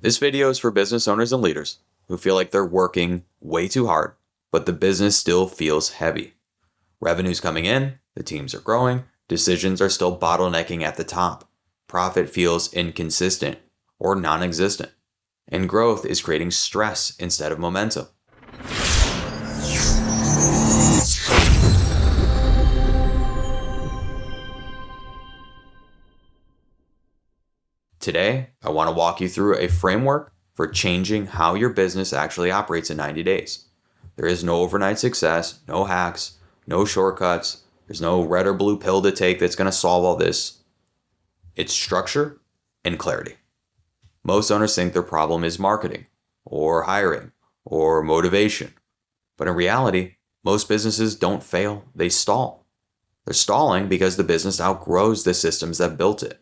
This video is for business owners and leaders who feel like they're working way too hard, but the business still feels heavy. Revenue's coming in, the teams are growing, decisions are still bottlenecking at the top. Profit feels inconsistent or non-existent, and growth is creating stress instead of momentum. Today, I want to walk you through a framework for changing how your business actually operates in 90 days. There is no overnight success, no hacks, no shortcuts. There's no red or blue pill to take that's going to solve all this. It's structure and clarity. Most owners think their problem is marketing or hiring or motivation. But in reality, most businesses don't fail, they stall. They're stalling because the business outgrows the systems that built it.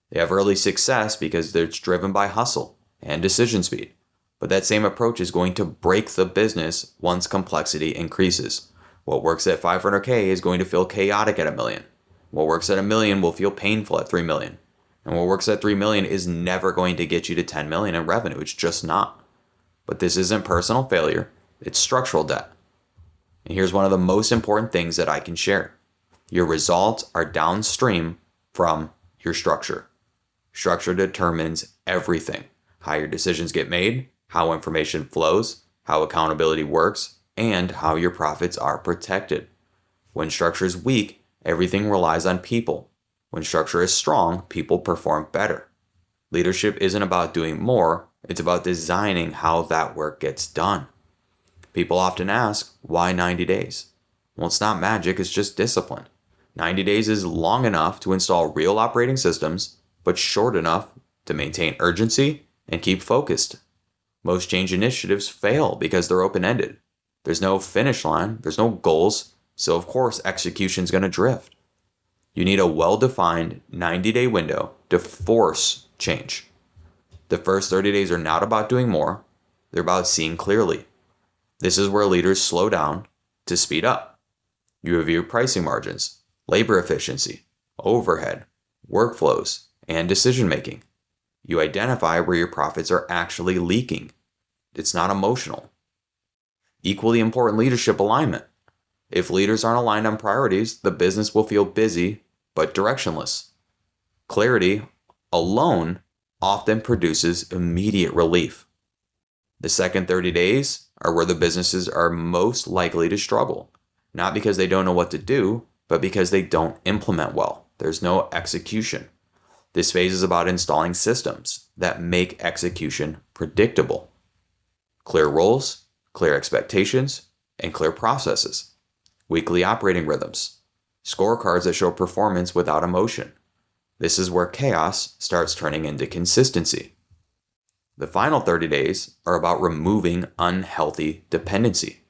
They have early success because it's driven by hustle and decision speed. But that same approach is going to break the business once complexity increases. What works at 500K is going to feel chaotic at $1 million. What works at $1 million will feel painful at $3 million. And what works at $3 million is never going to get you to $10 million in revenue. It's just not. But this isn't personal failure. It's structural debt. And here's one of the most important things that I can share. Your results are downstream from your structure. Structure determines everything. How your decisions get made, how information flows, how accountability works, and how your profits are protected. When structure is weak, everything relies on people. When structure is strong, people perform better. Leadership isn't about doing more, it's about designing how that work gets done. People often ask, why 90 days? Well, it's not magic, it's just discipline. 90 days is long enough to install real operating systems, but short enough to maintain urgency and keep focused. Most change initiatives fail because they're open-ended. There's no finish line, there's no goals, so of course execution's going to drift. You need a well-defined 90-day window to force change. The first 30 days are not about doing more, they're about seeing clearly. This is where leaders slow down to speed up. You review pricing margins, labor efficiency, overhead, workflows, and decision-making. You identify where your profits are actually leaking. It's not emotional. Equally important, leadership alignment. If leaders aren't aligned on priorities, the business will feel busy but directionless. Clarity alone often produces immediate relief. The second 30 days are where the businesses are most likely to struggle, not because they don't know what to do, but because they don't implement well. There's no execution. This phase is about installing systems that make execution predictable. Clear roles, clear expectations, and clear processes. Weekly operating rhythms. Scorecards that show performance without emotion. This is where chaos starts turning into consistency. The final 30 days are about removing unhealthy dependency.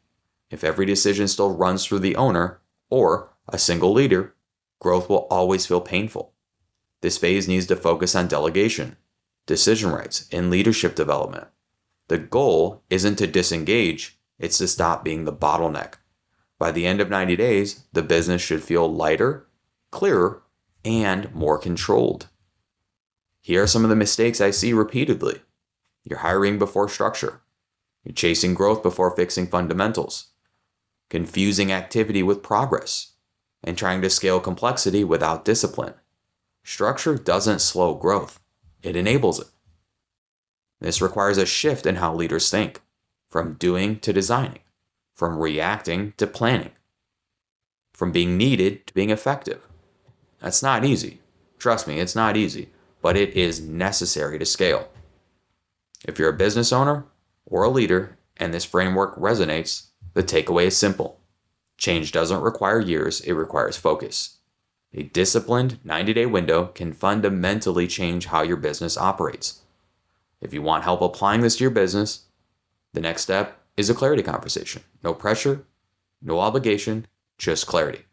If every decision still runs through the owner or a single leader, growth will always feel painful. This phase needs to focus on delegation, decision rights, and leadership development. The goal isn't to disengage, it's to stop being the bottleneck. By the end of 90 days, the business should feel lighter, clearer, and more controlled. Here are some of the mistakes I see repeatedly. You're hiring before structure. You're chasing growth before fixing fundamentals. Confusing activity with progress. And trying to scale complexity without discipline. Structure doesn't slow growth. It enables it. This requires a shift in how leaders think, from doing to designing, from reacting to planning, from being needed to being effective. That's not easy. Trust me, it's not easy, but it is necessary to scale. If you're a business owner or a leader and this framework resonates, the takeaway is simple. Change doesn't require years, it requires focus. A disciplined 90-day window can fundamentally change how your business operates. If you want help applying this to your business, the next step is a clarity conversation. No pressure, no obligation, just clarity.